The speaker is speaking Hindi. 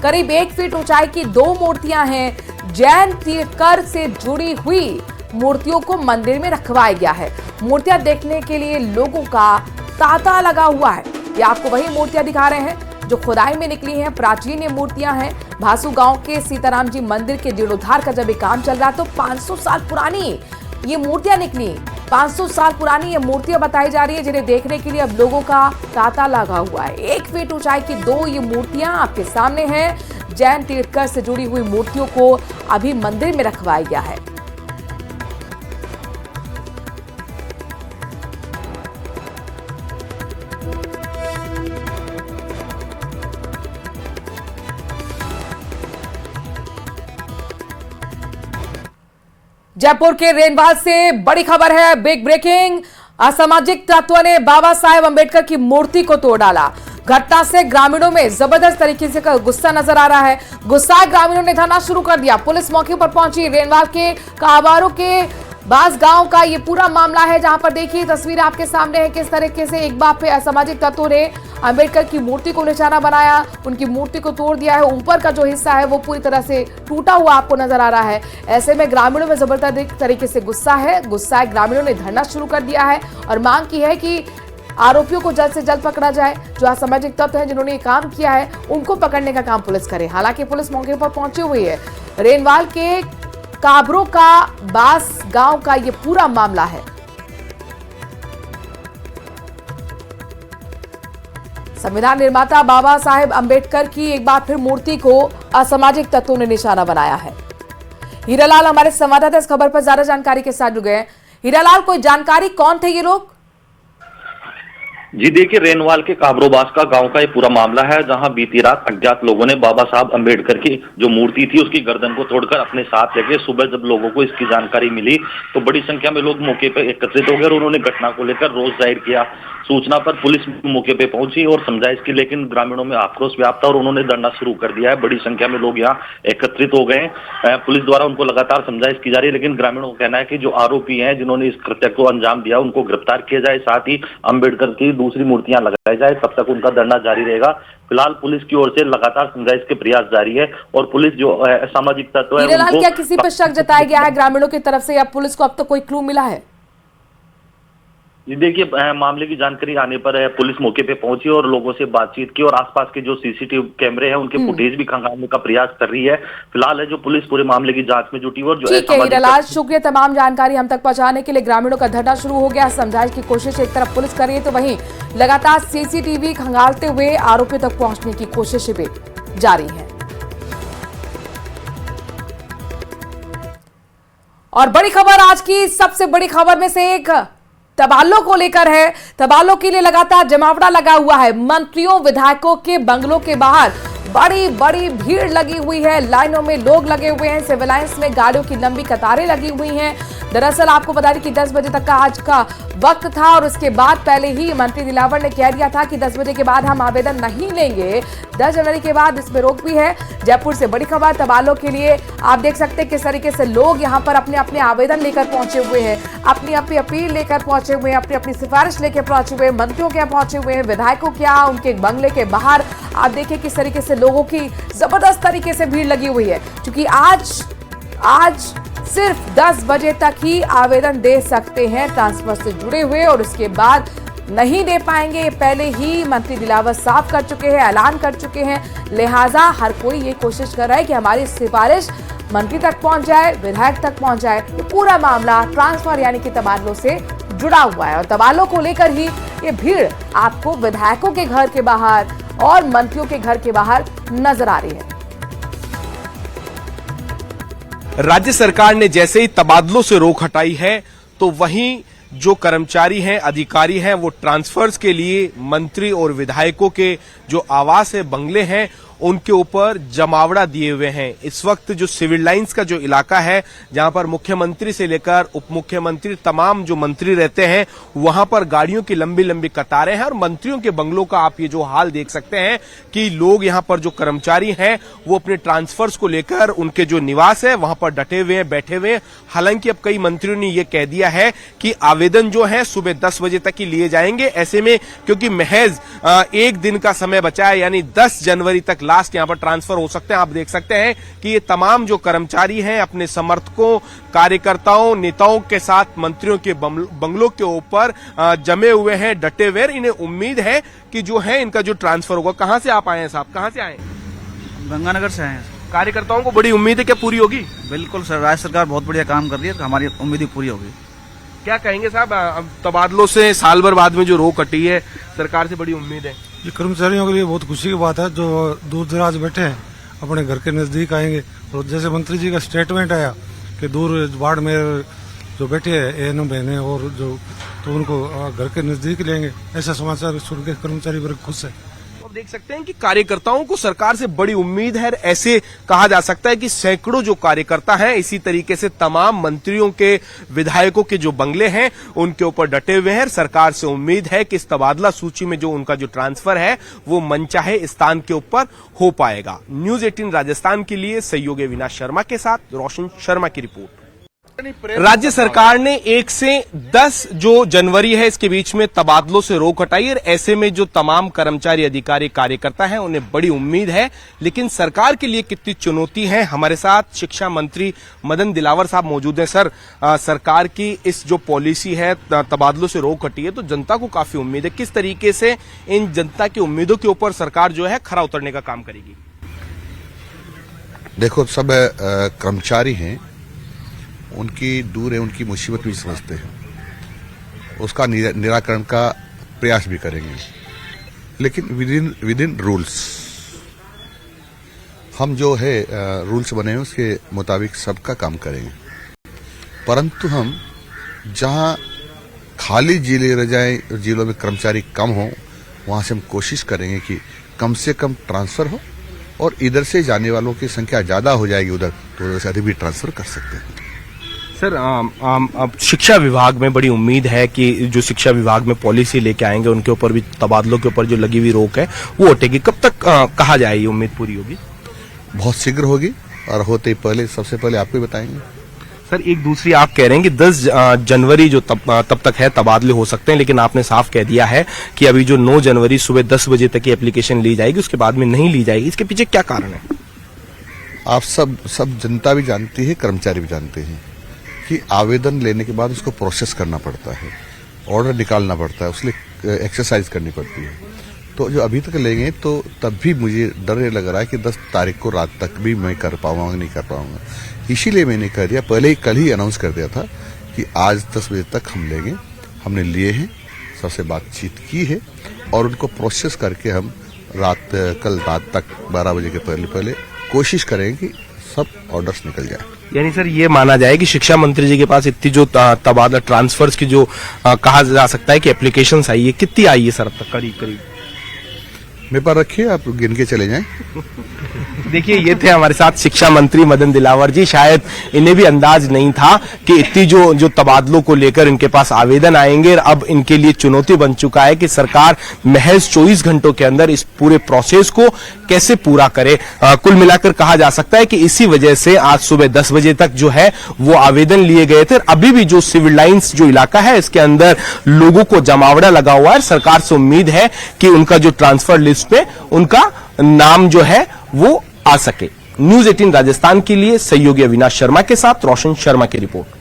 करीब 1 फीट ऊंचाई की 2 मूर्तियां हैं। जैन तीर्थकर से जुड़ी हुई मूर्तियों को मंदिर में रखवाया गया है। मूर्तियां देखने के लिए लोगों का तांता लगा हुआ है। ये आपको वही मूर्तियां दिखा रहे हैं जो खुदाई में निकली हैं। प्राचीन ये मूर्तियां हैं। भासू गांव के सीताराम जी मंदिर के जीर्णोद्धार का जब ये काम चल रहा तो 500 साल पुरानी ये मूर्तियां निकली। 500 साल पुरानी ये मूर्तियां बताई जा रही है, जिन्हें देखने के लिए अब लोगों का तांता लगा हुआ है। 1 फीट ऊंचाई की 2 ये मूर्तियां आपके सामने हैं। जैन तीर्थकर से जुड़ी हुई मूर्तियों को अभी मंदिर में रखवाया गया है। जयपुर के रेनवाल से बड़ी खबर है, बिग ब्रेकिंग। असामाजिक तत्वों ने बाबा साहेब अंबेडकर की मूर्ति को तोड़ डाला। घटना से ग्रामीणों में जबरदस्त तरीके से गुस्सा नजर आ रहा है। गुस्साए ग्रामीणों ने धरना शुरू कर दिया। पुलिस मौके पर पहुंची। रेनवाल के काबारों के बास गांव का ये पूरा मामला है, जहां पर देखिए तस्वीर आपके सामने है किस तरीके से एक बार फिर असामाजिक तत्वों ने अंबेडकर की मूर्ति को निशाना बनाया, उनकी मूर्ति को तोड़ दिया है। ऊपर का जो हिस्सा है वो पूरी तरह से टूटा हुआ आपको नजर आ रहा है। ऐसे में ग्रामीणों में जबरदस्त तरीके से गुस्सा है। गुस्साए ग्रामीणों ने धरना शुरू कर दिया है और मांग की है कि आरोपियों को जल्द से जल्द पकड़ा जाए। जो असामाजिक तत्व हैं जिन्होंने ये काम किया है उनको पकड़ने का काम पुलिस करे। हालांकि पुलिस मौके पर पहुंची हुई है। रेनवाल के काबरों का बास गांव का ये पूरा मामला है। संविधान निर्माता बाबा साहेब अंबेडकर की एक बार फिर मूर्ति को असामाजिक तत्वों ने निशाना बनाया है। हीरालाल हमारे संवाददाता इस खबर पर ज्यादा जानकारी के साथ जुड़ गए हैं। हीरालाल, कोई जानकारी, कौन थे ये लोग? जी देखिए, रेनवाल के काबरोबास का गांव का ये पूरा मामला है, जहां बीती रात अज्ञात लोगों ने बाबा साहब अंबेडकर की जो मूर्ति थी उसकी गर्दन को तोड़कर अपने साथ लेके सुबह जब लोगों को इसकी जानकारी मिली तो बड़ी संख्या में लोग मौके पर एकत्रित हो गए और उन्होंने घटना को लेकर रोष जाहिर किया। सूचना पर पुलिस मौके पे पहुंची और समझाइश की, लेकिन ग्रामीणों में आक्रोश व्याप्त और उन्होंने धरना शुरू कर दिया है। बड़ी संख्या में लोग यहाँ एकत्रित हो गए। पुलिस द्वारा उनको लगातार समझाइश की जा रही है, लेकिन ग्रामीणों का कहना है कि जो आरोपी हैं जिन्होंने इस कृत्य को अंजाम दिया उनको गिरफ्तार किया जाए, साथ ही अंबेडकर की दूसरी मूर्तियां लगाई जाए, तब तक उनका धरना जारी रहेगा। फिलहाल पुलिस की ओर से लगातार समझाइश के प्रयास जारी है और पुलिस जो सामाजिक तत्व है उनको... क्या किसी पर शक जताया गया है ग्रामीणों की तरफ से या पुलिस को अब तक कोई क्लू मिला है? जी देखिए, मामले की जानकारी आने पर पुलिस मौके पे पहुंची और लोगों से बातचीत की और आसपास के जो सीसीटीवी कैमरे हैं उनके फुटेज भी खंगालने का प्रयास कर रही है। फिलहाल है जो पुलिस पूरे मामले की जांच में जुटी और जो ठीक है हीरालाल, शुक्रिया तमाम जानकारी हम तक पहुंचाने के लिए। ग्रामीणों का धरना शुरू हो गया। समझाइश की कोशिश एक तरफ पुलिस कर रही है तो वहीं लगातार सीसीटीवी खंगालते हुए आरोपियों तक पहुंचने की कोशिश भी जारी है। और बड़ी खबर, आज की सबसे बड़ी खबर में से एक तबादलों को लेकर है। तबादलों के लिए लगातार जमावड़ा लगा हुआ है। मंत्रियों विधायकों के बंगलों के बाहर बड़ी बड़ी भीड़ लगी हुई है। लाइनों में लोग लगे हुए हैं। सिविल लाइंस में गाड़ियों की लंबी कतारें लगी हुई हैं। दरअसल आपको बता दें कि 10 बजे तक का आज का वक्त था और उसके बाद पहले ही मंत्री दिलावर ने कह दिया था कि 10 बजे के बाद हम आवेदन नहीं लेंगे। 10 जनवरी के बाद इसमें रोक भी है। जयपुर से बड़ी खबर, तबादलों के लिए आप देख सकते हैं किस तरीके से लोग यहां पर अपने अपने आवेदन लेकर पहुंचे हुए हैं, अपनी अपनी अपील लेकर पहुंचे हुए हैं, अपनी अपनी सिफारिश लेकर पहुंचे हुए हैं। मंत्रियों के पहुंचे हुए हैं, विधायकों क्या उनके बंगले के बाहर आप देखिए किस तरीके से लोगों की जबरदस्त तरीके से भीड़ लगी हुई है, क्योंकि आज सिर्फ 10 बजे तक ही आवेदन दे सकते हैं ट्रांसफर से जुड़े हुए और उसके बाद नहीं दे पाएंगे। ये पहले ही मंत्री दिलावर साफ कर चुके हैं, ऐलान कर चुके हैं। लिहाजा हर कोई ये कोशिश कर रहा है कि हमारी सिफारिश मंत्री तक पहुंच जाए, विधायक तक पहुंच जाए। तो पूरा मामला ट्रांसफर यानी कि तबादलों से जुड़ा हुआ है और तबादलों को लेकर ही ये भीड़ आपको विधायकों के घर के बाहर और मंत्रियों के घर के बाहर नजर आ रही है। राज्य सरकार ने जैसे ही तबादलों से रोक हटाई है तो वहीं जो कर्मचारी हैं, अधिकारी हैं, वो ट्रांसफर्स के लिए मंत्री और विधायकों के जो आवास है, बंगले हैं, उनके ऊपर जमावड़ा दिए हुए हैं। इस वक्त जो सिविल लाइंस का जो इलाका है, जहां पर मुख्यमंत्री से लेकर उप मुख्यमंत्री तमाम जो मंत्री रहते हैं, वहां पर गाड़ियों की लंबी लंबी कतारें हैं और मंत्रियों के बंगलों का आप ये जो हाल देख सकते हैं कि लोग यहां पर जो कर्मचारी हैं वो अपने ट्रांसफर्स को लेकर उनके जो निवास है वहां पर डटे हुए हैं, बैठे हुए हैं। हालांकि अब कई मंत्रियों ने ये कह दिया है कि आवेदन जो है सुबह 10 बजे तक ही लिए जाएंगे। ऐसे में क्योंकि महज एक दिन का समय बचा है, यानी 10 जनवरी तक लास्ट यहाँ पर ट्रांसफर हो सकते हैं। आप देख सकते हैं कि ये तमाम जो कर्मचारी हैं अपने समर्थकों, कार्यकर्ताओं, नेताओं के साथ मंत्रियों के बंगलों के ऊपर जमे हुए हैं, डटे हुए। इन्हें उम्मीद है कि जो है इनका जो ट्रांसफर होगा। कहां से आप आए हैं साहब, कहां से आए हैं? गंगानगर से आए हैं। कार्यकर्ताओं को बड़ी उम्मीद है, क्या पूरी होगी? बिल्कुल सर, राज्य सरकार बहुत बढ़िया काम कर रही है, हमारी उम्मीद पूरी होगी। क्या कहेंगे साहब, अब तबादलों से साल भर बाद में जो रोक हटी है, सरकार से बड़ी उम्मीद है। ये कर्मचारियों के लिए बहुत खुशी की बात है जो दूर दराज बैठे हैं, अपने घर के नजदीक आएंगे। और जैसे मंत्री जी का स्टेटमेंट आया कि दूर वार्ड में जो बैठे हैं एएनएम बहने और जो, तो उनको घर के नजदीक लेंगे, ऐसा समाचार सुन के कर्मचारी वर्ग खुश है। आप देख सकते हैं कि कार्यकर्ताओं को सरकार से बड़ी उम्मीद है। ऐसे कहा जा सकता है कि सैकड़ों जो कार्यकर्ता हैं, इसी तरीके से तमाम मंत्रियों के, विधायकों के जो बंगले हैं उनके ऊपर डटे हुए हैं। सरकार से उम्मीद है कि इस तबादला सूची में जो उनका जो ट्रांसफर है वो मनचाहे स्थान के ऊपर हो पाएगा। न्यूज 18 राजस्थान के लिए सहयोगी अविनाश शर्मा के साथ रोशन शर्मा की रिपोर्ट। राज्य सरकार ने 1 से 10 जो जनवरी है इसके बीच में तबादलों से रोक हटाई और ऐसे में जो तमाम कर्मचारी, अधिकारी, कार्यकर्ता हैं उन्हें बड़ी उम्मीद है। लेकिन सरकार के लिए कितनी चुनौती है, हमारे साथ शिक्षा मंत्री मदन दिलावर साहब मौजूद हैं। सर, सरकार की इस जो पॉलिसी है तबादलों से रोक हटी है तो जनता को काफी उम्मीद है। किस तरीके से इन जनता की उम्मीदों के ऊपर सरकार जो है खरा उतरने का काम करेगी? देखो, सब कर्मचारी हैं, उनकी दूर है, उनकी मुसीबत भी समझते हैं, उसका निराकरण का प्रयास भी करेंगे, लेकिन विद इन रूल्स। हम जो है रूल्स बने हैं उसके मुताबिक सबका काम करेंगे, परंतु हम जहां खाली जिले रह जाए, जिलों में कर्मचारी कम हो, वहां से हम कोशिश करेंगे कि कम से कम ट्रांसफर हो, और इधर से जाने वालों की संख्या ज्यादा हो जाएगी उधर, तो उधर से अधिक भी ट्रांसफर कर सकते हैं। सर, अब शिक्षा विभाग में बड़ी उम्मीद है कि जो शिक्षा विभाग में पॉलिसी लेके आएंगे उनके ऊपर भी तबादलों के ऊपर जो लगी हुई रोक है वो हटेगी। कब तक कहा जाए ये उम्मीद पूरी होगी? बहुत शीघ्र होगी, और होते ही पहले सबसे पहले आपको ही बताएंगे। सर, एक दूसरी आप कह रहे हैं कि 10 जनवरी जो तब तक है तबादले हो सकते हैं, लेकिन आपने साफ कह दिया है कि अभी जो 9 जनवरी सुबह 10 बजे तक की एप्लीकेशन ली जाएगी, उसके बाद में नहीं ली जाएगी। इसके पीछे क्या कारण है? आप सब जनता भी जानती है, कर्मचारी भी जानते हैं कि आवेदन लेने के बाद उसको प्रोसेस करना पड़ता है, ऑर्डर निकालना पड़ता है, उसके एक्सरसाइज करनी पड़ती है। तो जो अभी तक लेंगे तो तब भी मुझे डर ये लग रहा है कि 10 तारीख को रात तक भी मैं कर पाऊंगा नहीं कर पाऊंगा। इसीलिए मैंने कह दिया, पहले ही कल ही अनाउंस कर दिया था कि आज 10 बजे तक हम लेंगे। हमने लिए हैं, सबसे बातचीत की है, और उनको प्रोसेस करके हम कल रात तक 12 बजे के पहले कोशिश करेंगे कि सब ऑर्डर्स निकल जाए। यानी सर ये माना जाए कि शिक्षा मंत्री जी के पास इतनी जो तबादला ट्रांसफर्स की जो कहा जा सकता है कि एप्लीकेशंस आई है, कितनी आई है सर अब तक? करीब मेरे पास रखिए, आप गिन के चले जाएं। देखिए, ये थे हमारे साथ शिक्षा मंत्री मदन दिलावर जी। शायद इन्हें भी अंदाज नहीं था कि इतनी जो तबादलों को लेकर इनके पास आवेदन आएंगे। अब इनके लिए चुनौती बन चुका है कि सरकार महज 24 घंटों के अंदर इस पूरे प्रोसेस को कैसे पूरा करे। कुल मिलाकर कहा जा सकता है कि इसी वजह से आज सुबह 10 बजे तक जो है वो आवेदन लिए गए थे। अभी भी जो सिविल लाइन्स जो इलाका है इसके अंदर लोगों को जमावड़ा लगा हुआ है। सरकार से उम्मीद है कि उनका जो ट्रांसफर लिस्ट पे उनका नाम जो है वो आ सके। न्यूज 18 राजस्थान के लिए सहयोगी अविनाश शर्मा के साथ रोशन शर्मा की रिपोर्ट।